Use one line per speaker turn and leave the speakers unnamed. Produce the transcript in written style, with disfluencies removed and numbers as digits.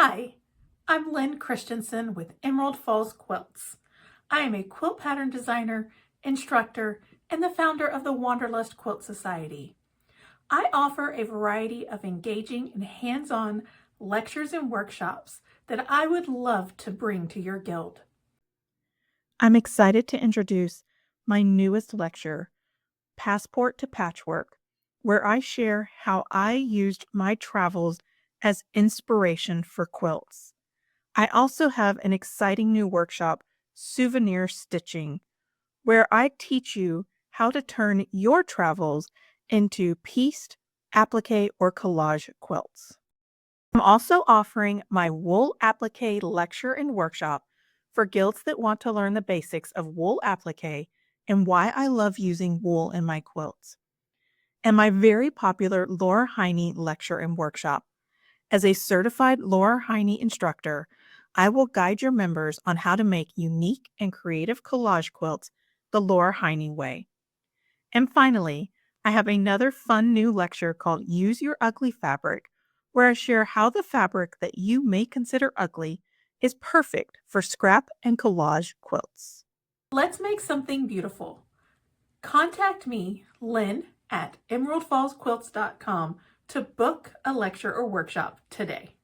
Hi, I'm Lynn Christensen with Emerald Falls Quilts. I am a quilt pattern designer, instructor, and the founder of the Wanderlust Quilt Society. I offer a variety of engaging and hands-on lectures and workshops that I would love to bring to your guild.
I'm excited to introduce my newest lecture, Passport to Patchwork, where I share how I used my travels as inspiration for quilts. I also have an exciting new workshop, Souvenir Stitching, where I teach you how to turn your travels into pieced, applique, or collage quilts. I'm also offering my wool applique lecture and workshop for guilds that want to learn the basics of wool applique and why I love using wool in my quilts. And my very popular Laura Heine lecture and workshop. As a certified Laura Heine instructor, I will guide your members on how to make unique and creative collage quilts the Laura Heine way. And finally, I have another fun new lecture called Use Your Ugly Fabric, where I share how the fabric that you may consider ugly is perfect for scrap and collage quilts.
Let's make something beautiful. Contact me, Lynn, at emeraldfallsquilts.com to book a lecture or workshop today.